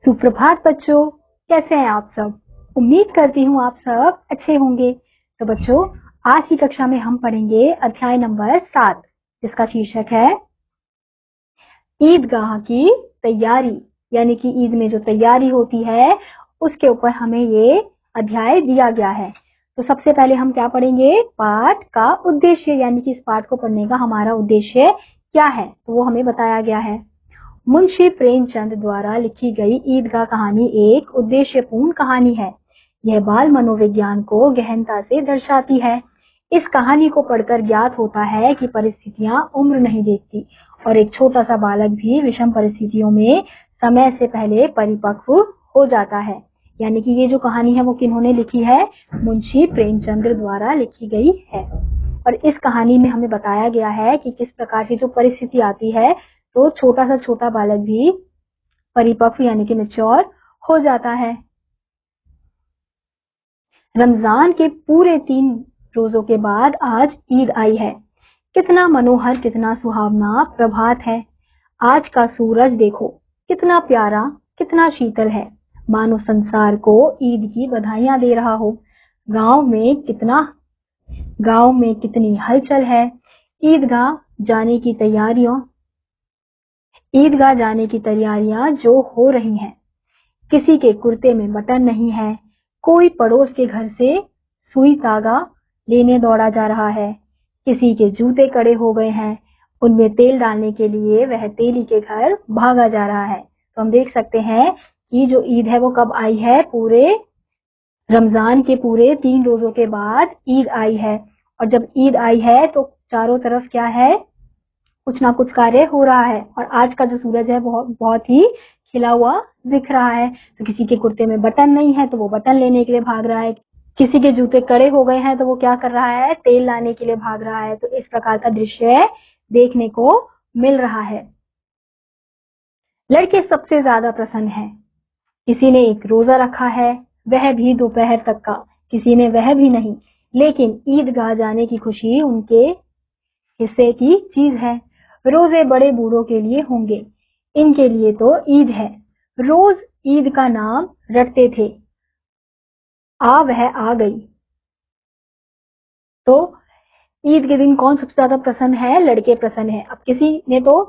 सुप्रभात बच्चों, कैसे हैं आप सब। उम्मीद करती हूँ आप सब अच्छे होंगे। तो बच्चों, आज की कक्षा में हम पढ़ेंगे अध्याय नंबर 7, जिसका शीर्षक है ईदगाह की तैयारी। यानी कि ईद में जो तैयारी होती है उसके ऊपर हमें ये अध्याय दिया गया है। तो सबसे पहले हम क्या पढ़ेंगे, पाठ का उद्देश्य, यानी कि इस पाठ को पढ़ने का हमारा उद्देश्य क्या है, तो वो हमें बताया गया है। मुंशी प्रेमचंद द्वारा लिखी गई ईदगाह कहानी एक उद्देश्यपूर्ण कहानी है। यह बाल मनोविज्ञान को गहनता से दर्शाती है। इस कहानी को पढ़कर ज्ञात होता है कि परिस्थितियां उम्र नहीं देखती और एक छोटा सा बालक भी विषम परिस्थितियों में समय से पहले परिपक्व हो जाता है। यानी कि ये जो कहानी है वो किन्होंने लिखी है, मुंशी प्रेमचंद द्वारा लिखी गई है। और इस कहानी में हमें बताया गया है कि किस प्रकार से जो परिस्थिति आती है तो छोटा बालक भी परिपक्व यानी कि मैच्योर हो जाता है। रमजान के पूरे 3 रोजों के बाद आज ईद आई है। कितना मनोहर, कितना सुहावना प्रभात है। आज का सूरज देखो, कितना प्यारा, कितना शीतल है, मानो संसार को ईद की बधाइयां दे रहा हो। गांव में कितनी हलचल है। ईदगाह जाने की तैयारियां जो हो रही हैं। किसी के कुर्ते में बटन नहीं है, कोई पड़ोस के घर से सुई धागा लेने दौड़ा जा रहा है। किसी के जूते कड़े हो गए हैं, उनमें तेल डालने के लिए वह तेली के घर भागा जा रहा है। तो हम देख सकते हैं कि जो ईद है वो कब आई है, पूरे रमजान के पूरे 3 रोजों के बाद ईद आई है। और जब ईद आई है तो चारों तरफ क्या है, कुछ ना कुछ कार्य हो रहा है। और आज का जो सूरज है बहुत ही खिला हुआ दिख रहा है। तो किसी के कुर्ते में बटन नहीं है तो वो बटन लेने के लिए भाग रहा है। किसी के जूते कड़े हो गए हैं तो वो क्या कर रहा है, तेल लाने के लिए भाग रहा है। तो इस प्रकार का दृश्य देखने को मिल रहा है। लड़के सबसे ज्यादा प्रसन्न हैं। किसी ने एक रोजा रखा है, वह भी दोपहर तक का, किसी ने वह भी नहीं। लेकिन ईदगाह जाने की खुशी उनके हिस्से की चीज है। रोजे बड़े बूढ़ों के लिए होंगे, इनके लिए तो ईद है। रोज ईद का नाम रटते थे, वह आ गई। तो ईद के दिन कौन सबसे ज्यादा प्रसन्न है, लड़के प्रसन्न है। अब किसी ने तो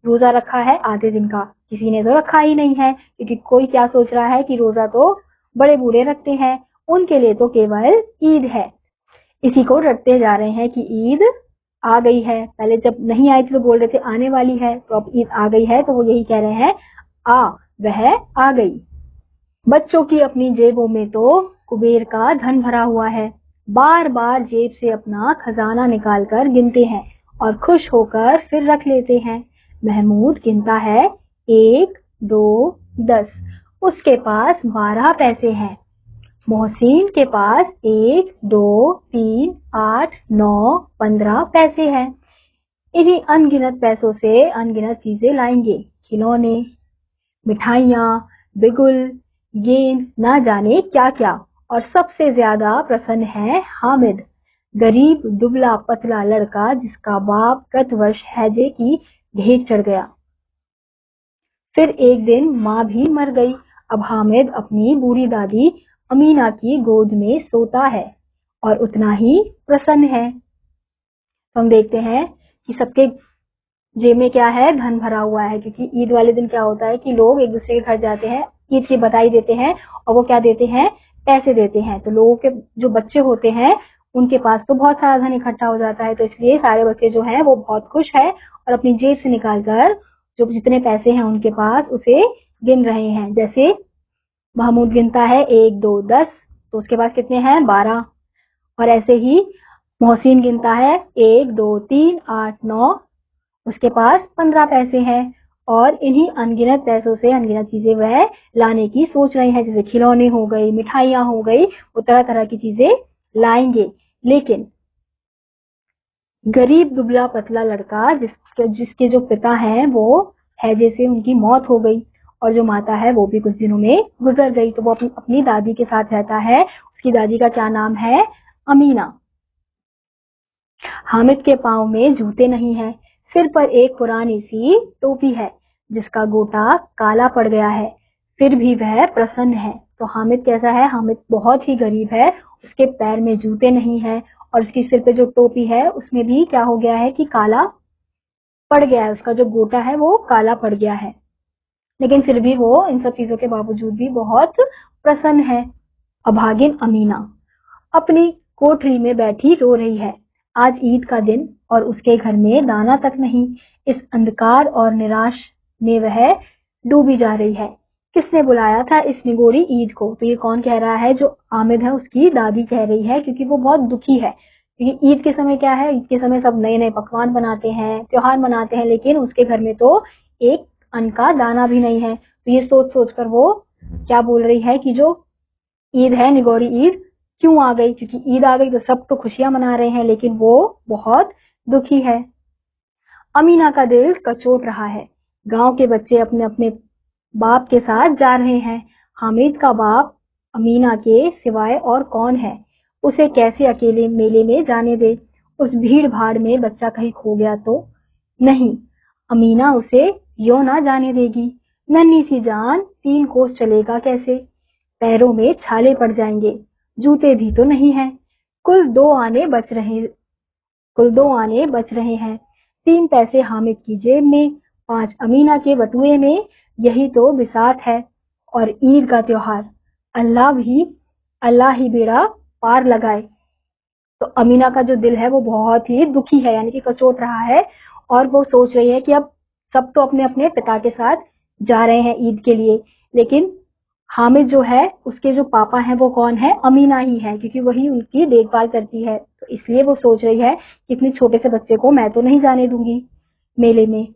रोजा रखा है आधे दिन का, किसी ने तो रखा ही नहीं है, क्योंकि कोई क्या सोच रहा है कि रोजा तो बड़े बूढ़े रखते हैं, उनके लिए तो केवल ईद है। इसी को रटते जा रहे हैं कि ईद आ गई है। पहले जब नहीं आई थी तो बोल रहे थे आने वाली है, तो अब ईद आ गई है तो वो यही कह रहे हैं, वह आ गई। बच्चों की अपनी जेबों में तो कुबेर का धन भरा हुआ है। बार बार जेब से अपना खजाना निकालकर गिनते हैं और खुश होकर फिर रख लेते हैं। महमूद गिनता है 1, 2, 10। उसके पास 12 पैसे हैं। मोहसिन के पास 1, 2, 3, 8, 9, 15 पैसे हैं। इन्हीं अनगिनत पैसों से अनगिनत चीजें लाएंगे, खिलौने, मिठाइयाँ, बिगुल, गेंद, ना जाने क्या क्या। और सबसे ज्यादा प्रसन्न है हामिद, गरीब दुबला पतला लड़का जिसका बाप गत वर्ष हैजे की भेंट चढ़ गया। फिर एक दिन माँ भी मर गई। अब हामिद अपनी बूढ़ी दादी अमीना की गोद में सोता है और उतना ही प्रसन्न है। हम देखते हैं कि सबके जेब में क्या है, धन भरा हुआ है। क्योंकि ईद वाले दिन क्या होता है कि लोग एक दूसरे के घर जाते हैं, ईद की बधाई देते हैं और वो क्या देते हैं, पैसे देते हैं। तो लोगों के जो बच्चे होते हैं उनके पास तो बहुत सारा धन इकट्ठा हो जाता है, तो इसलिए सारे बच्चे जो हैं वो बहुत खुश है और अपनी जेब से निकालकर जो जितने पैसे हैं उनके पास उसे गिन रहे हैं। जैसे महमूद गिनता है 1, 2, 10, तो उसके पास कितने हैं, 12। और ऐसे ही मोहसिन गिनता है 1, 2, 3, 8, 9, उसके पास 15 पैसे हैं। और इन्हीं अनगिनत पैसों से अनगिनत चीजें वह लाने की सोच रहे हैं, जैसे खिलौने हो गई, मिठाइयां हो गई, वो तरह तरह की चीजें लाएंगे। लेकिन गरीब दुबला पतला लड़का जिसके जो पिता हैं वो हैजे से उनकी मौत हो गई और जो माता है वो भी कुछ दिनों में गुजर गई। तो वो अपनी दादी के साथ रहता है। उसकी दादी का क्या नाम है, अमीना। हामिद के पाँव में जूते नहीं है, सिर पर एक पुरानी सी टोपी है जिसका गोटा काला पड़ गया है। फिर भी वह प्रसन्न है। तो हामिद कैसा है? हामिद बहुत ही गरीब है, उसके पैर में जूते नहीं है और उसकी सिर पे जो टोपी है उसमें भी क्या हो गया है कि काला पड़ गया है, उसका जो गोटा है वो काला पड़ गया है। लेकिन फिर भी वो इन सब चीजों के बावजूद भी बहुत प्रसन्न है। अभागिन अमीना अपनी कोठरी में बैठी रो रही है। आज ईद का दिन और उसके घर में दाना तक नहीं। इस अंधकार और निराश में वह डूबी जा रही है। किसने बुलाया था इस निगोरी ईद को? तो ये कौन कह रहा है? जो आमिद है उसकी दादी कह रही है, क्योंकि वो बहुत दुखी है। क्योंकि ईद के समय क्या है, ईद के समय सब नए नए पकवान बनाते हैं, त्योहार मनाते हैं, लेकिन उसके घर में तो एक अन्न का दाना भी नहीं है। तो ये सोच सोच कर वो क्या बोल रही है कि जो ईद है, निगोरी ईद क्यों आ गई? क्योंकि ईद आ गई तो सब तो खुशियां मना रहे हैं, लेकिन वो बहुत दुखी है। अमीना का दिल कचोट रहा है। गांव के बच्चे अपने अपने बाप के साथ जा रहे हैं। हामिद का बाप अमीना के सिवाय और कौन है? उसे कैसे अकेले मेले में जाने दे? उस भीड़ भाड़ में बच्चा कहीं खो गया तो नहीं, अमीना उसे यो ना जाने देगी। नन्ही सी जान 3 कोस चलेगा कैसे? पैरों में छाले पड़ जाएंगे, जूते भी तो नहीं है। कुल 2 आने बच रहे हैं। 3 पैसे हामिद की जेब में, 5 अमीना के बटुए में। यही तो बिसात है और ईद का त्योहार। अल्लाह ही बेड़ा पार लगाए। तो अमीना का जो दिल है वो बहुत ही दुखी है, यानी कि कचोट रहा है, और वो सोच रही है कि अब सब तो अपने अपने पिता के साथ जा रहे हैं ईद के लिए, लेकिन हामिद जो है उसके जो पापा हैं वो कौन है? अमीना ही है, क्योंकि वही उनकी देखभाल करती है। तो इसलिए वो सोच रही है कि इतने छोटे से बच्चे को मैं तो नहीं जाने दूंगी मेले में।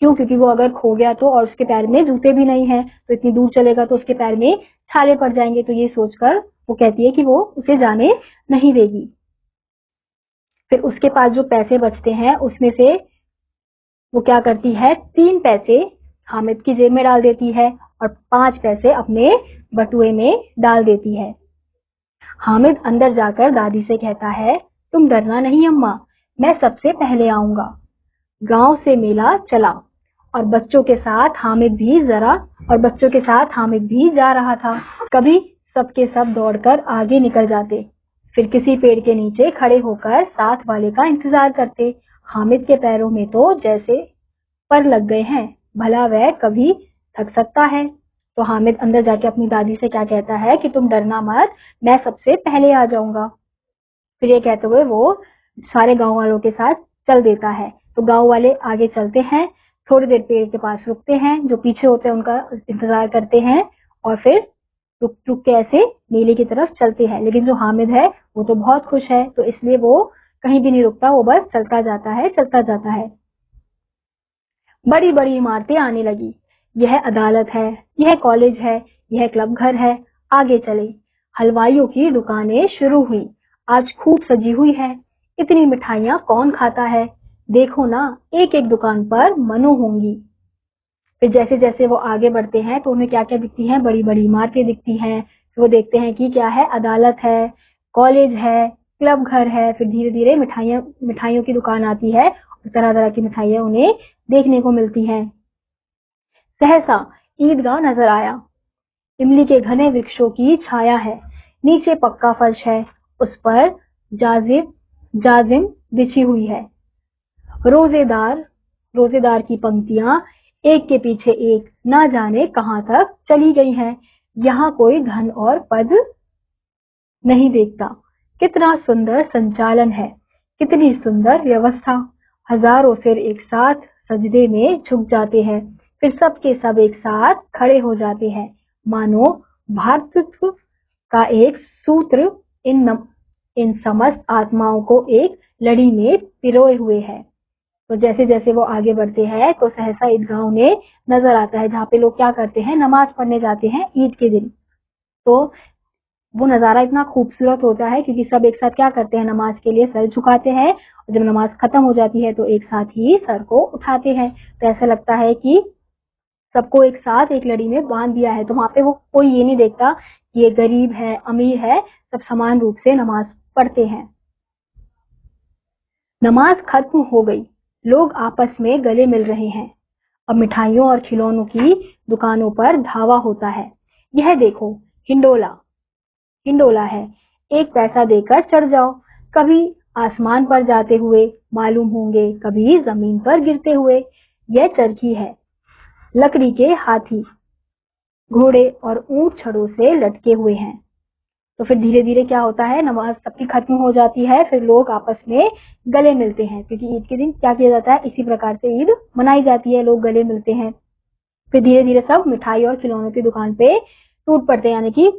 क्यों? क्योंकि वो अगर खो गया तो, और उसके पैर में जूते भी नहीं है, तो इतनी दूर चलेगा तो उसके पैर में छाले पड़ जाएंगे। तो ये सोचकर वो कहती है कि वो उसे जाने नहीं देगी। फिर उसके पास जो पैसे बचते हैं उसमें से वो क्या करती है, 3 पैसे हामिद की जेब में डाल देती है और 5 पैसे अपने बटुए में डाल देती है। हामिद अंदर जाकर दादी से कहता है, तुम डरना नहीं अम्मा, मैं सबसे पहले आऊंगा। गांव से मेला चला और बच्चों के साथ हामिद भी जा रहा था। कभी सबके सब दौड़कर आगे निकल जाते, फिर किसी पेड़ के नीचे खड़े होकर साथ वाले का इंतजार करते। हामिद के पैरों में तो जैसे पर लग गए हैं, भला वह कभी थक सकता है? तो हामिद अंदर जाके अपनी दादी से क्या कहता है कि तुम डरना मत, मैं सबसे पहले आ जाऊंगा। फिर ये कहते हुए वो सारे गांव वालों के साथ चल देता है। तो गांव वाले आगे चलते हैं, थोड़ी देर पेड़ के पास रुकते हैं, जो पीछे होते हैं उनका इंतजार करते हैं, और फिर रुक रुक के ऐसे मेले की तरफ चलते हैं। लेकिन जो हामिद है वो तो बहुत खुश है, तो इसलिए वो कहीं भी नहीं रुकता, वो बस चलता जाता है। बड़ी बड़ी इमारतें आने लगी। यह अदालत है, यह कॉलेज है, यह क्लब घर है, आगे चले। हलवाइयों की दुकानें शुरू हुई, आज खूब सजी हुई है। इतनी मिठाइयाँ कौन खाता है? देखो ना, एक एक दुकान पर मनो होंगी। फिर जैसे जैसे वो आगे बढ़ते हैं तो उन्हें क्या क्या दिखती हैं? बड़ी बड़ी इमारतें दिखती हैं। वो देखते हैं कि क्या है, अदालत है, कॉलेज है, क्लब घर है। फिर धीरे धीरे मिठाइयों की दुकान आती है और तरह तरह की मिठाइयाँ उन्हें देखने को मिलती हैं। सहसा ईदगाह नजर आया। इमली के घने वृक्षों की छाया है, नीचे पक्का फर्श है, उस पर जाजिम बिछी हुई है। रोजेदार की पंक्तियां एक के पीछे एक ना जाने कहां तक चली गई हैं। यहाँ कोई धन और पद नहीं देखता। कितना सुंदर संचालन है, कितनी सुंदर व्यवस्था। हजारों सिर एक साथ सजदे में झुक जाते हैं, फिर सब के सब एक साथ खड़े हो जाते हैं, मानो भातृत्व का एक सूत्र इन समस्त आत्माओं को एक लड़ी में पिरोए हुए है। तो जैसे जैसे वो आगे बढ़ते हैं तो सहसा ईदगाह उन्हें नजर आता है, जहाँ पे लोग क्या करते हैं, नमाज पढ़ने जाते हैं ईद के दिन। तो वो नजारा इतना खूबसूरत होता है, क्योंकि सब एक साथ क्या करते हैं, नमाज के लिए सर झुकाते हैं, और जब नमाज खत्म हो जाती है तो एक साथ ही सर को उठाते हैं। तो ऐसा लगता है कि सबको एक साथ एक लड़ी में बांध दिया है। तो वहां पे वो कोई ये नहीं देखता कि ये गरीब है, अमीर है, सब समान रूप से नमाज पढ़ते हैं। नमाज खत्म हो गई, लोग आपस में गले मिल रहे हैं। अब मिठाइयों और खिलौनों की दुकानों पर धावा होता है। यह देखो, हिंडोला हिंडोला है, एक पैसा देकर चढ़ जाओ। कभी आसमान पर जाते हुए मालूम होंगे, कभी जमीन पर गिरते हुए। यह चरखी है, लकड़ी के हाथी, घोड़े और ऊंट छड़ों से लटके हुए हैं। तो फिर धीरे धीरे क्या होता है, नमाज सबकी खत्म हो जाती है, फिर लोग आपस में गले मिलते हैं, क्योंकि ईद के दिन क्या किया जाता है, इसी प्रकार से ईद मनाई जाती है, लोग गले मिलते हैं। फिर धीरे धीरे सब मिठाई और खिलौनों की दुकान पे टूट पड़ते हैं, यानी कि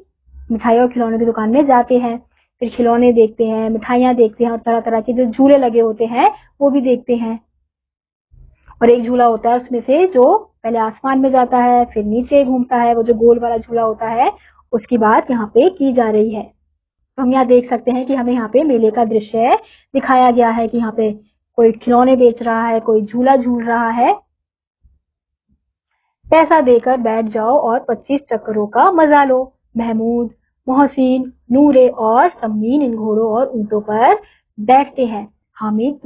मिठाई और खिलौनों की दुकान में जाते हैं, फिर खिलौने देखते हैं, मिठाइयाँ देखते हैं और तरह तरह के जो झूले लगे होते हैं वो भी देखते हैं। और एक झूला होता है उसमें से जो पहले आसमान में जाता है फिर नीचे घूमता है, वो जो गोल वाला झूला होता है, उसकी बात यहाँ पे की जा रही है। तो हम यहाँ देख सकते हैं कि हमें यहाँ पे मेले का दृश्य दिखाया गया है कि यहाँ पे कोई खिलौने बेच रहा है, कोई झूला झूल रहा है। पैसा देकर बैठ जाओ और 25 चक्करों का मजा लो। महमूद, मोहसिन, नूरे और सम्मीन इन घोड़ों और ऊंटों पर बैठते हैं। हामिद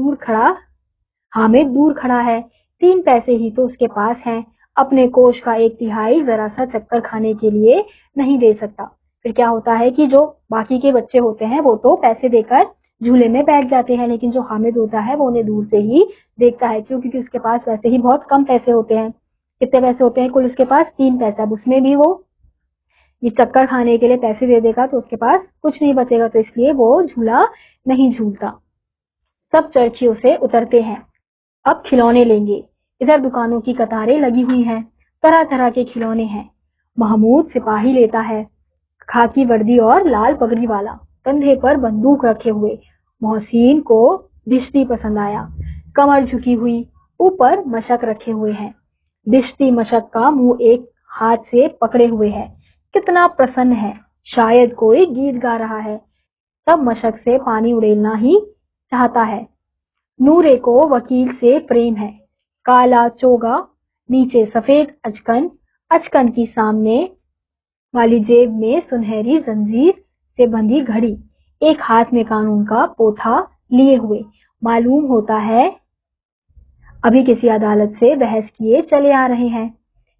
दूर खड़ा है, 3 पैसे ही तो उसके पास हैं, अपने कोष का 1/3 जरा सा चक्कर खाने के लिए नहीं दे सकता। फिर क्या होता है कि जो बाकी के बच्चे होते हैं वो तो पैसे देकर झूले में बैठ जाते हैं, लेकिन जो हामिद होता है वो उन्हें दूर से ही देखता है, क्योंकि उसके पास वैसे ही बहुत कम पैसे होते हैं। कितने पैसे होते हैं कुल उसके पास? 3 पैसे। अब उसमें भी वो ये चक्कर खाने के लिए पैसे दे देगा तो उसके पास कुछ नहीं बचेगा, तो इसलिए वो झूला नहीं झूलता। सब चरखियों से उतरते हैं, अब खिलौने लेंगे। इधर दुकानों की कतारें लगी हुई हैं, तरह तरह के खिलौने हैं। महमूद सिपाही लेता है, खाकी वर्दी और लाल पगड़ी वाला, कंधे पर बंदूक रखे हुए। मोहसिन को दिश्ती पसंद आया, कमर झुकी हुई, ऊपर मशक रखे हुए हैं। दिश्ती मशक का मुंह एक हाथ से पकड़े हुए है, कितना प्रसन्न है, शायद कोई गीत गा रहा है। सब मशक से पानी उड़ेलना ही चाहता है। नूरे को वकील से प्रेम है, काला चोगा, नीचे सफेद अचकन, अचकन की सामने वाली जेब में सुनहरी जंजीर से बंधी घड़ी, एक हाथ में कानून का पोथा लिए हुए। मालूम होता है अभी किसी अदालत से बहस किए चले आ रहे हैं।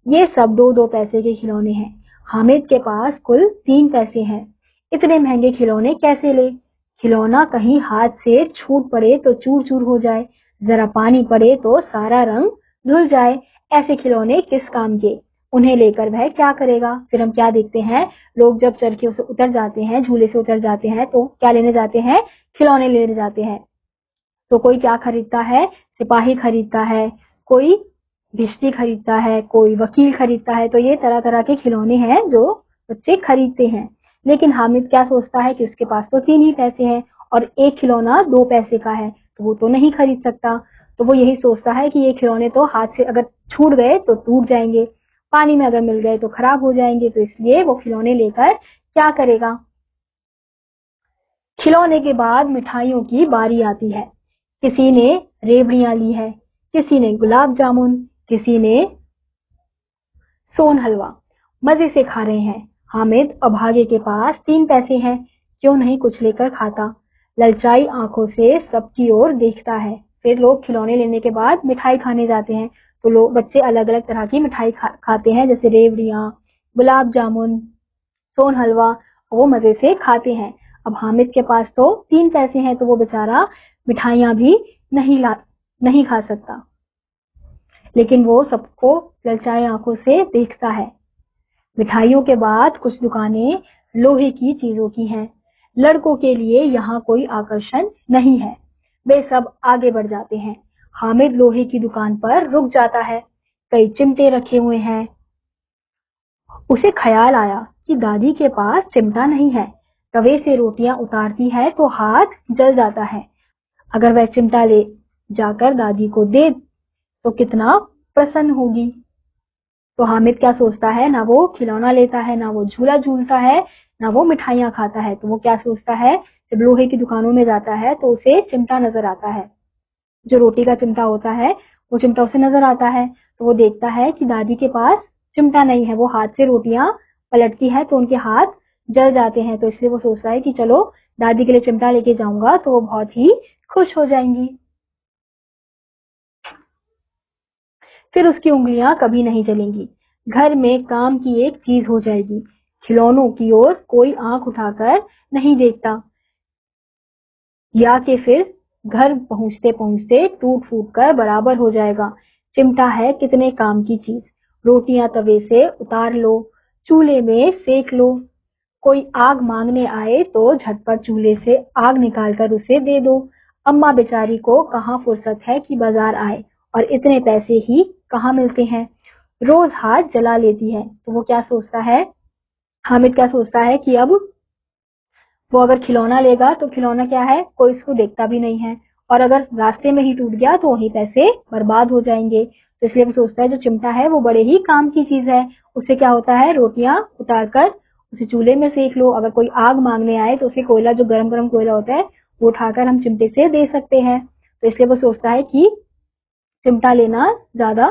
ये सब 2-2 पैसे के खिलौने हैं। हामिद के पास कुल 3 पैसे हैं। इतने महंगे खिलौने कैसे ले? खिलौना कहीं हाथ से छूट पड़े तो चूर चूर हो जाए, जरा पानी पड़े तो सारा रंग धुल जाए। ऐसे खिलौने किस काम के? उन्हें लेकर वह क्या करेगा? फिर हम क्या देखते हैं, लोग जब चरखियों से उतर जाते हैं, झूले से उतर जाते हैं, तो क्या लेने जाते हैं? खिलौने लेने जाते हैं। तो कोई क्या खरीदता है? सिपाही खरीदता है, कोई भिश्ती खरीदता है, कोई वकील खरीदता है। तो ये तरह तरह के खिलौने हैं जो बच्चे खरीदते हैं। लेकिन हामिद क्या सोचता है कि उसके पास तो 3 ही पैसे हैं और एक खिलौना 2 पैसे का है, तो वो तो नहीं खरीद सकता। तो वो यही सोचता है कि ये खिलौने तो हाथ से अगर छूट गए तो टूट जाएंगे, पानी में अगर मिल गए तो खराब हो जाएंगे, तो इसलिए वो खिलौने लेकर क्या करेगा? खिलौने के बाद मिठाइयों की बारी आती है। किसी ने रेवड़ियां ली है, किसी ने गुलाब जामुन, किसी ने सोन हलवा। मजे से खा रहे हैं। हामिद अभागे के पास 3 पैसे हैं, क्यों नहीं कुछ लेकर खाता? ललचाई आंखों से सबकी ओर देखता है। फिर लोग खिलौने लेने के बाद मिठाई खाने जाते हैं, तो लोग बच्चे अलग अलग तरह की मिठाई खाते हैं, जैसे रेवड़ियां, गुलाब जामुन, सोन हलवा, वो मजे से खाते हैं। अब हामिद के पास तो 3 पैसे हैं, तो वो बेचारा मिठाइयां भी नहीं खा सकता, लेकिन वो सबको ललचाए आंखों से देखता है। मिठाइयों के बाद कुछ दुकानें लोहे की चीजों की हैं। लड़कों के लिए यहाँ कोई आकर्षण नहीं है, वे सब आगे बढ़ जाते हैं। हामिद लोहे की दुकान पर रुक जाता है, कई चिमटे रखे हुए हैं। उसे ख्याल आया कि दादी के पास चिमटा नहीं है, तवे से रोटियां उतारती है तो हाथ जल जाता है। अगर वह चिमटा ले जाकर दादी को दे तो कितना प्रसन्न होगी। तो हामिद क्या सोचता है, ना वो खिलौना लेता है, ना वो झूला झूलता है, ना वो मिठाइयां खाता है। तो वो क्या सोचता है, जब लोहे की दुकानों में जाता है तो उसे चिमटा नजर आता है, जो रोटी का चिमटा होता है वो चिमटा उसे नजर आता है। तो वो देखता है कि दादी के पास चिमटा नहीं है, वो हाथ से रोटियां पलटती है तो उनके हाथ जल जाते हैं। तो इसलिए वो सोचता है कि चलो दादी के लिए चिमटा लेके जाऊंगा तो वो बहुत ही खुश हो जाएंगी। फिर उसकी उंगलियां कभी नहीं चलेंगी। घर में काम की एक चीज हो जाएगी। खिलौनों की ओर कोई आंख उठाकर नहीं देखता, या कि फिर घर पहुंचते पहुंचते टूट फूट कर बराबर हो जाएगा। चिमटा है कितने काम की चीज। रोटियां तवे से उतार लो, चूल्हे में सेक लो। कोई आग मांगने आए तो झटपट चूल्हे से आग निकालकर उसे दे दो। अम्मा बेचारी को कहाँ फुर्सत है कि बाजार आए, और इतने पैसे ही कहाँ मिलते हैं। रोज हाथ जला लेती है। तो वो क्या सोचता है, हामिद क्या सोचता है कि अब वो अगर खिलौना लेगा तो खिलौना क्या है, कोई उसको देखता भी नहीं है, और अगर रास्ते में ही टूट गया तो वही पैसे बर्बाद हो जाएंगे। तो इसलिए वो सोचता है जो चिमटा है वो बड़े ही काम की चीज है। उससे क्या होता है, रोटियां उतारकर उसे चूल्हे में सेक लो। अगर कोई आग मांगने आए तो उसे कोयला, जो गरम गरम कोयला होता है, वो उठाकर हम चिमटे से दे सकते हैं। तो इसलिए वो सोचता है कि चिमटा लेना ज्यादा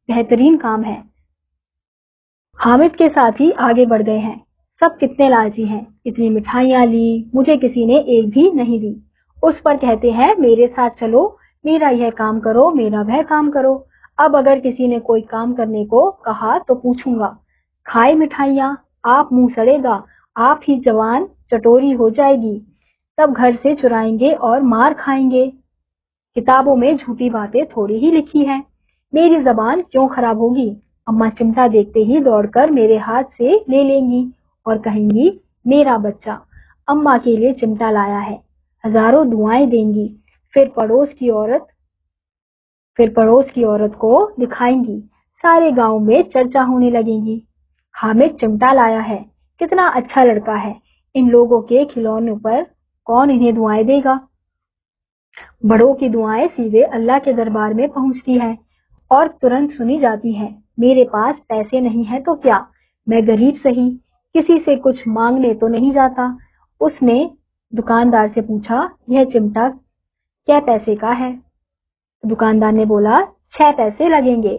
बेहतरीन काम है। हामिद के साथी आगे बढ़ गए हैं। सब कितने लालची हैं, इतनी मिठाइयां ली, मुझे किसी ने एक भी नहीं दी। उस पर कहते हैं मेरे साथ चलो, मेरा यह काम करो, मेरा वह काम करो। अब अगर किसी ने कोई काम करने को कहा तो पूछूंगा, खाए मिठाइयां, आप मुंह सड़ेगा, आप ही जवान चटोरी हो जाएगी। तब घर से चुराएंगे और मार खाएंगे। किताबों में झूठी बातें थोड़ी ही लिखी है, मेरी जबान क्यों खराब होगी। अम्मा चिमटा देखते ही दौड़कर मेरे हाथ से ले लेंगी और कहेंगी मेरा बच्चा अम्मा के लिए चिमटा लाया है। हजारों दुआएं देंगी। फिर पड़ोस की औरत को दिखाएंगी। सारे गांव में चर्चा होने लगेगी, हामिद चिमटा लाया है, कितना अच्छा लड़का है। इन लोगों के खिलौनों पर कौन इन्हें दुआएं देगा। बड़ों की दुआएं सीधे अल्लाह के दरबार में पहुंचती हैं और तुरंत सुनी जाती हैं। मेरे पास पैसे नहीं है तो क्या, मैं गरीब सही, किसी से कुछ मांगने तो नहीं जाता। उसने दुकानदार से पूछा, यह चिमटा क्या पैसे का है। दुकानदार ने बोला 6 पैसे लगेंगे।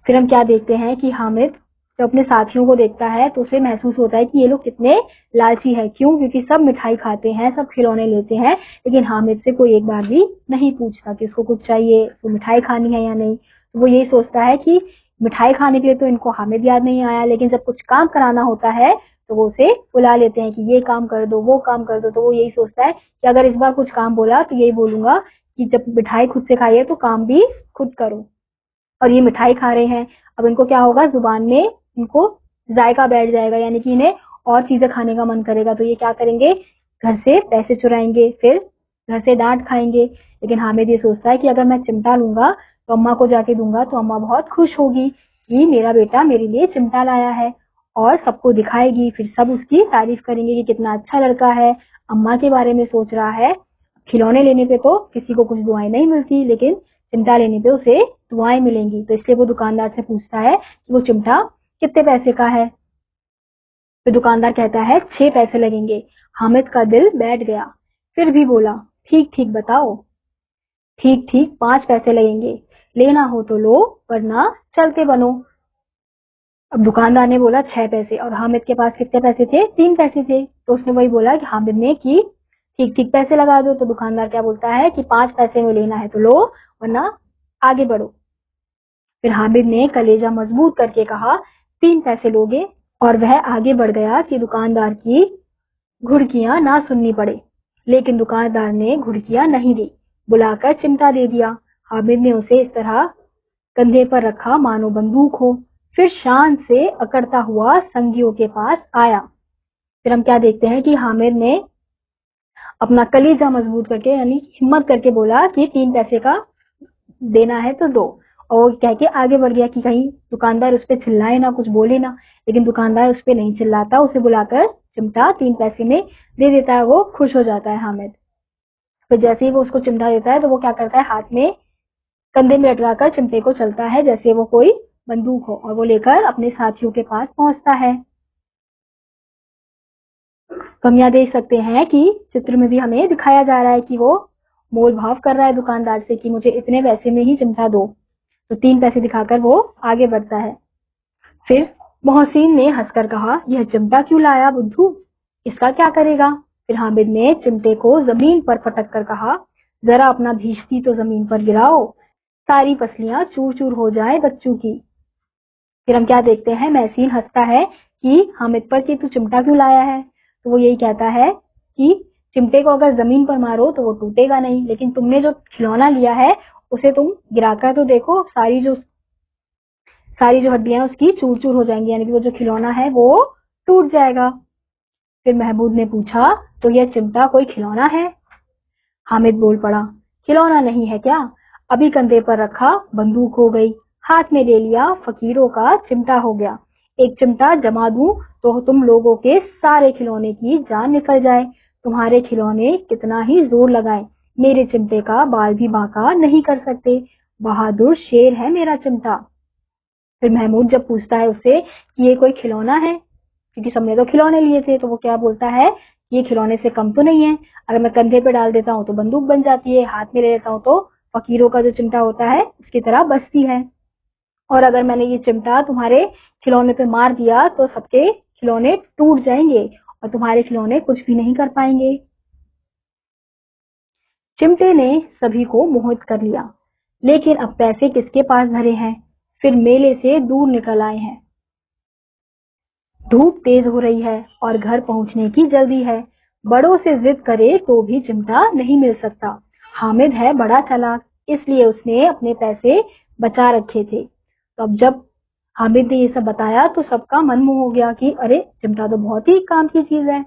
फिर हम क्या देखते हैं कि हामिद जब अपने साथियों को देखता है तो उसे महसूस होता है कि ये लोग कितने लालची है। क्यों, क्योंकि सब मिठाई खाते हैं, सब खिलौने लेते हैं, लेकिन हामिद से कोई एक बार भी नहीं पूछता कि उसको कुछ चाहिए, उसको मिठाई खानी है या नहीं। तो वो यही सोचता है कि मिठाई खाने के लिए तो इनको हामिद याद नहीं आया, लेकिन जब कुछ काम कराना होता है तो वो उसे बुला लेते हैं कि ये काम कर दो, वो काम कर दो। तो वो यही सोचता है कि अगर इस बार कुछ काम बोला तो यही बोलूंगा कि जब मिठाई खुद से खाई है तो काम भी खुद करो। और ये मिठाई खा रहे हैं, अब इनको क्या होगा, जुबान में इनको जायका बैठ जाएगा, यानी कि इन्हें और चीजें खाने का मन करेगा। तो ये क्या करेंगे, घर से पैसे चुराएंगे, फिर घर से डांट खाएंगे। लेकिन हामिद ये सोचता है कि अगर मैं चिमटा लूंगा तो अम्मा को जाके दूंगा तो अम्मा बहुत खुश होगी कि मेरा बेटा मेरे लिए चिमटा लाया है, और सबको दिखाएगी। फिर सब उसकी तारीफ करेंगे कि कितना अच्छा लड़का है, अम्मा के बारे में सोच रहा है। खिलौने लेने पे तो किसी को कुछ दुआएं नहीं मिलती, लेकिन चिमटा लेने पे उसे दुआएं मिलेंगी। तो इसलिए वो दुकानदार से पूछता है कि वो चिमटा कितने पैसे का है। फिर दुकानदार कहता है 6 पैसे लगेंगे। हामिद का दिल बैठ गया, फिर भी बोला ठीक ठीक बताओ। ठीक ठीक 5 पैसे लगेंगे, लेना हो तो लो वरना चलते बनो। अब दुकानदार ने बोला 6 पैसे, और हामिद के पास कितने पैसे थे, 3 पैसे थे। तो उसने वही बोला कि हामिद ने कि ठीक ठीक पैसे लगा दो। तो दुकानदार क्या बोलता है कि 5 पैसे में लेना है तो लो वरना आगे बढ़ो। फिर हामिद ने कलेजा मजबूत करके कहा 3 पैसे लोगे, और वह आगे बढ़ गया कि दुकानदार की घुड़कियां ना सुननी पड़े। लेकिन दुकानदार ने घुड़कियां नहीं दी, बुलाकर चिमटा दे दिया। हामिद ने उसे इस तरह कंधे पर रखा मानो बंदूक हो, फिर शान से अकड़ता हुआ संगियों के पास आया। फिर हम क्या देखते हैं कि हामिद ने अपना कलेजा मजबूत करके, यानी हिम्मत करके बोला कि 3 पैसे का देना है तो दो, और वो कह के आगे बढ़ गया कि कहीं दुकानदार उस पर चिल्लाए ना, कुछ बोले ना। लेकिन दुकानदार उस पर नहीं चिल्लाता, उसे बुलाकर चिमटा 3 पैसे में दे देता है। वो खुश हो जाता है हामिद। फिर जैसे ही वो उसको चिमटा देता है तो वो क्या करता है, हाथ में कंधे में लटकाकर चिमटे को चलता है जैसे वो कोई बंदूक हो, और वो लेकर अपने साथियों के पास पहुंचता है। तो हम यहाँ देख सकते हैं कि चित्र में भी हमें दिखाया जा रहा है कि वो मोल भाव कर रहा है दुकानदार से कि मुझे इतने पैसे में ही चिमटा दो। तो 3 पैसे दिखाकर वो आगे बढ़ता है। फिर मोहसिन ने हंसकर कहा, यह चिमटा क्यों लाया बुद्धू, इसका क्या करेगा। फिर हामिद ने चिमटे को जमीन पर पटक कर कहा, जरा अपना भीश्ती तो जमीन पर गिराओ। सारी पसलियां चूर चूर हो जाए बच्चों की। फिर हम क्या देखते हैं, महसीन हंसता है कि हामिद पर कि तू चिमटा क्यों लाया है। तो वो यही कहता है कि चिमटे को अगर जमीन पर मारो तो वो टूटेगा नहीं, लेकिन तुमने जो खिलौना लिया है उसे तुम गिराकर तो देखो, सारी जो हड्डियां हैं उसकी चूर चूर हो जाएंगी, यानी कि वो जो खिलौना है वो टूट जाएगा। फिर महमूद ने पूछा, तो यह चिमटा कोई खिलौना है? हामिद बोल पड़ा, खिलौना नहीं है क्या? अभी कंधे पर रखा बंदूक हो गई, हाथ में ले लिया फकीरों का चिमटा हो गया। एक चिमटा जमा दूं तो तुम लोगों के सारे खिलौने की जान निकल जाए। तुम्हारे खिलौने कितना ही जोर लगाए, मेरे चिमटे का बाल भी बांका नहीं कर सकते। बहादुर शेर है मेरा चिमटा। फिर महमूद जब पूछता है उससे कि ये कोई खिलौना है, क्योंकि सबने तो खिलौने लिए थे, तो वो क्या बोलता है, ये खिलौने से कम तो नहीं है। अगर मैं कंधे पे डाल देता हूँ तो बंदूक बन जाती है, हाथ में ले लेता हूँ तो फकीरों का जो चिमटा होता है उसकी तरह बचती है। और अगर मैंने ये चिमटा तुम्हारे खिलौने पे मार दिया तो सबके खिलौने टूट जाएंगे और तुम्हारे खिलौने कुछ भी नहीं कर पाएंगे। चिमटे ने सभी को मोहित कर लिया, लेकिन अब पैसे किसके पास धरे हैं। फिर मेले से दूर निकल आए हैं। धूप तेज हो रही है और घर पहुंचने की जल्दी है। बड़ों से जिद करे तो भी चिमटा नहीं मिल सकता। हामिद है बड़ा चालाक, इसलिए उसने अपने पैसे बचा रखे थे। तो अब जब हामिद ने ये सब बताया तो सबका मन मुंह हो गया कि अरे चिमटा तो बहुत ही काम की चीज है,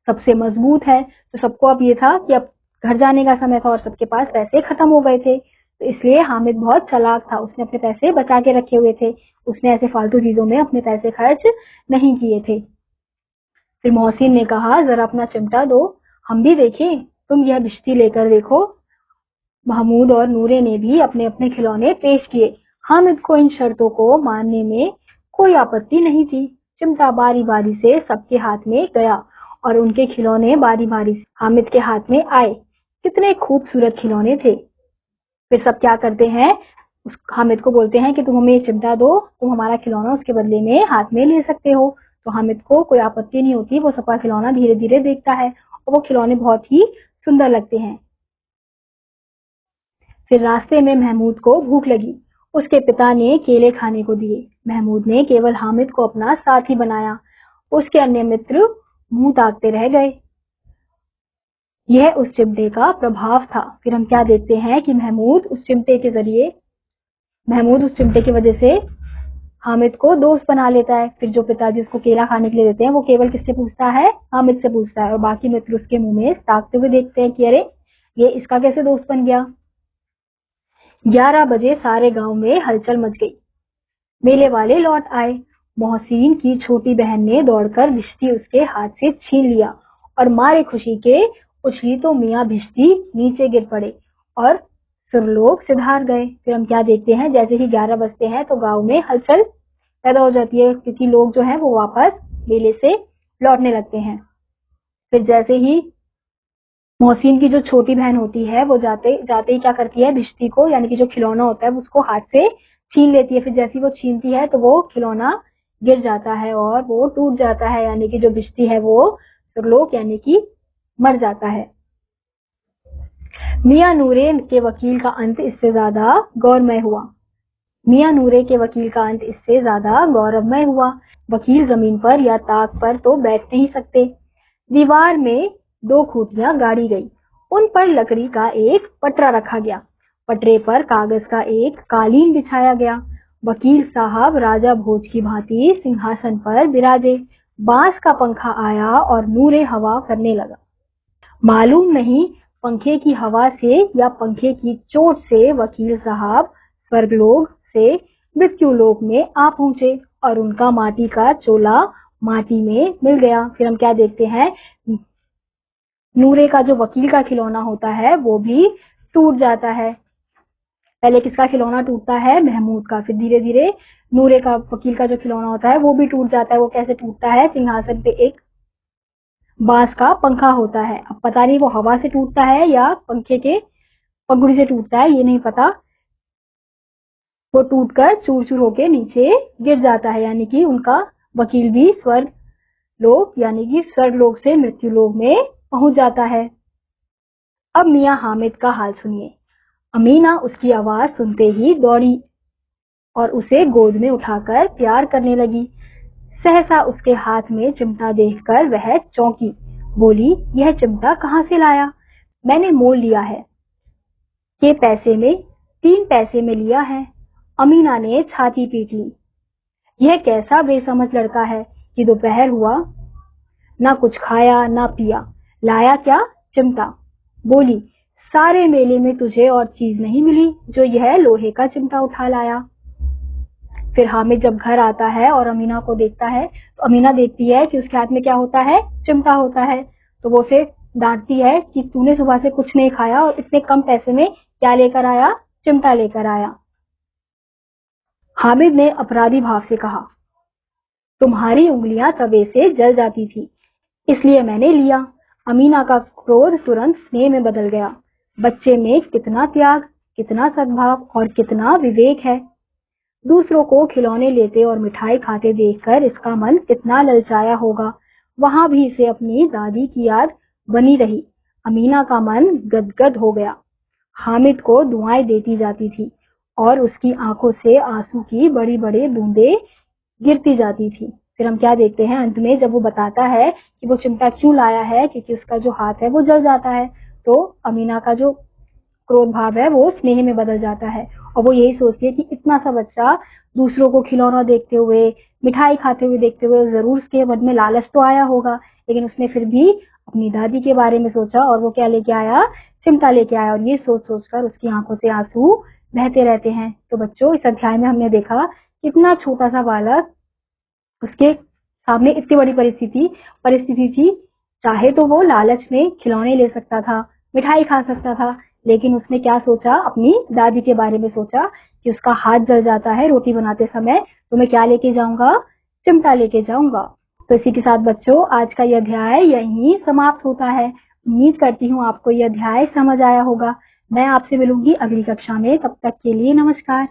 सबसे मजबूत है। तो सबको अब ये था कि अब घर जाने का समय था और सबके पास पैसे खत्म हो गए थे, तो इसलिए हामिद बहुत चालाक था, उसने अपने पैसे बचा के रखे हुए थे, उसने ऐसे फालतू चीजों में अपने पैसे खर्च नहीं किए थे। फिर मोहसिन ने कहा, जरा अपना चिमटा दो, हम भी देखें। तुम यह बिश्ती लेकर देखो। महमूद और नूरे ने भी अपने अपने खिलौने पेश किए। हामिद को इन शर्तों को मानने में कोई आपत्ति नहीं थी। चिमटा बारी बारी से सबके हाथ में गया और उनके खिलौने बारी बारी से हामिद के हाथ में आए। कितने खूबसूरत खिलौने थे। फिर सब क्या करते हैं, उस हामिद को बोलते हैं कि तुम हमें ये चिमटा दो, तुम हमारा खिलौना उसके बदले में हाथ में ले सकते हो। तो हामिद को कोई आपत्ति नहीं होती, वो सबका खिलौना धीरे धीरे देखता है और वो खिलौने बहुत ही सुंदर लगते हैं। फिर रास्ते में महमूद को भूख लगी। उसके पिता ने केले खाने को दिए। महमूद ने केवल हामिद को अपना साथी बनाया। उसके अन्य मित्र मुंह ताकते रह गए। यह उस चिमटे का प्रभाव था। फिर हम क्या देखते हैं कि महमूद उस चिमटे की वजह से हामिद को दोस्त बना लेता है। फिर जो पिताजी उसको केला खाने के लिए देते हैं वो केवल किससे पूछता है, हामिद से पूछता है, और बाकी मित्र उसके मुंह में ताकते हुए देखते हैं कि अरे ये इसका कैसे दोस्त बन गया। 11 बजे सारे गांव में हलचल मच गई। मेले वाले लौट आए। मोहसिन की छोटी बहन ने दौड़कर भिश्ती उसके हाथ से छीन लिया और मारे खुशी के उछली तो मियाँ भिश्ती नीचे गिर पड़े और सुरलोक सिधार गए। फिर हम क्या देखते हैं, जैसे ही 11 बजते हैं तो गांव में हलचल पैदा हो जाती है, क्योंकि लोग जो हैं वो वापस मेले से लौटने लगते हैं। फिर जैसे ही मोहसिन की जो छोटी बहन होती है वो जाते जाते ही क्या करती है, भिश्ती को यानी कि जो खिलौना होता है उसको हाथ से छीन लेती है। फिर जैसे ही वो छीनती है तो वो खिलौना गिर जाता है और वो टूट जाता है, यानी कि जो भिश्ती है वो सुरलोक यानी कि मर जाता है। मियाँ नूरे के वकील का अंत इससे ज्यादा गौरमय हुआ। मियाँ नूरे के वकील का अंत इससे ज्यादा गौरवमय हुआ। वकील जमीन पर या ताक पर तो बैठ नहीं सकते। दीवार में 2 खूंटियां गाड़ी गई, उन पर लकड़ी का एक पटरा रखा गया। पटरे पर कागज का एक कालीन बिछाया गया। वकील साहब राजा भोज की भांति सिंहासन पर बिराजे। बांस का पंखा आया और नूरे हवा करने लगा। मालूम नहीं पंखे की हवा से या पंखे की चोट से वकील साहब स्वर्गलोक से मृत्युलोक में आ पहुंचे और उनका माटी का चोला माटी में मिल गया। फिर हम क्या देखते हैं, नूरे का जो वकील का खिलौना होता है वो भी टूट जाता है। पहले किसका खिलौना टूटता है, महमूद का। फिर धीरे धीरे नूरे का वकील का जो खिलौना होता है वो भी टूट जाता है। वो कैसे टूटता है, सिंहासन पे एक बांस का पंखा होता है। अब पता नहीं वो हवा से टूटता है या पंखे के पगड़ी से टूटता है, ये नहीं पता। वो टूटकर चूर चूर होके नीचे गिर जाता है, यानी कि उनका वकील भी स्वर्ग लोक यानी कि स्वर्ग लोक से मृत्यु लोक में पहुंच जाता है। अब मियाँ हामिद का हाल सुनिए। अमीना उसकी आवाज सुनते ही दौड़ी और उसे गोद में उठाकर प्यार करने लगी। सहसा उसके हाथ में चिमटा देखकर वह चौंकी। बोली, यह चिमटा कहाँ से लाया? मैंने मोल लिया है। के पैसे में? 3 पैसे में लिया है। अमीना ने छाती पीट ली। यह कैसा बेसमझ लड़का है कि दोपहर हुआ, ना कुछ खाया ना पिया, लाया क्या? चिमटा। बोली, सारे मेले में तुझे और चीज नहीं मिली जो यह लोहे का चिमटा उठा लाया। फिर हामिद जब घर आता है और अमीना को देखता है तो अमीना देखती है कि उसके हाथ में क्या होता है? चिमटा होता है। तो वो उसे डांटती है कि तूने सुबह से कुछ नहीं खाया और इतने कम पैसे में क्या लेकर आया? चिमटा लेकर आया। हामिद ने अपराधी भाव से कहा, तुम्हारी उंगलियां तवे से जल जाती थी, इसलिए मैंने लिया। अमीना का क्रोध तुरंत स्नेह में बदल गया। बच्चे में कितना त्याग, कितना सद्भाव और कितना विवेक है। दूसरों को खिलौने लेते और मिठाई खाते देखकर इसका मन कितना ललचाया होगा। वहां भी इसे अपनी दादी की याद बनी रही। अमीना का मन गदगद हो गया। हामिद को दुआएं देती जाती थी और उसकी आंखों से आंसू की बड़ी बड़ी बूंदें गिरती जाती थी। फिर हम क्या देखते हैं अंत में, जब वो बताता है कि वो चिमटा क्यों लाया है, क्योंकि उसका जो हाथ है वो जल जाता है, तो अमीना का जो क्रोध भाव है वो स्नेह में बदल जाता है और वो यही सोचती है कि इतना सा बच्चा दूसरों को खिलौना देखते हुए, मिठाई खाते हुए देखते हुए जरूर उसके मन में लालच तो आया होगा, लेकिन उसने फिर भी अपनी दादी के बारे में सोचा और वो क्या लेके आया? चिमटा लेके आया। और ये सोच सोचकर उसकी आंखों से आंसू बहते रहते हैं। तो बच्चों, इस अध्याय में हमने देखा कितना छोटा सा बालक, उसके सामने इतनी बड़ी परिस्थिति थी। चाहे तो वो लालच में खिलौने ले सकता था, मिठाई खा सकता था, लेकिन उसने क्या सोचा? अपनी दादी के बारे में सोचा कि उसका हाथ जल जाता है रोटी बनाते समय, तो मैं क्या लेके जाऊंगा? चिमटा लेके जाऊंगा। तो इसी के साथ बच्चों, आज का यह अध्याय यहीं समाप्त होता है। उम्मीद करती हूँ आपको यह अध्याय समझ आया होगा। मैं आपसे मिलूंगी अगली कक्षा में। तब तक के लिए नमस्कार।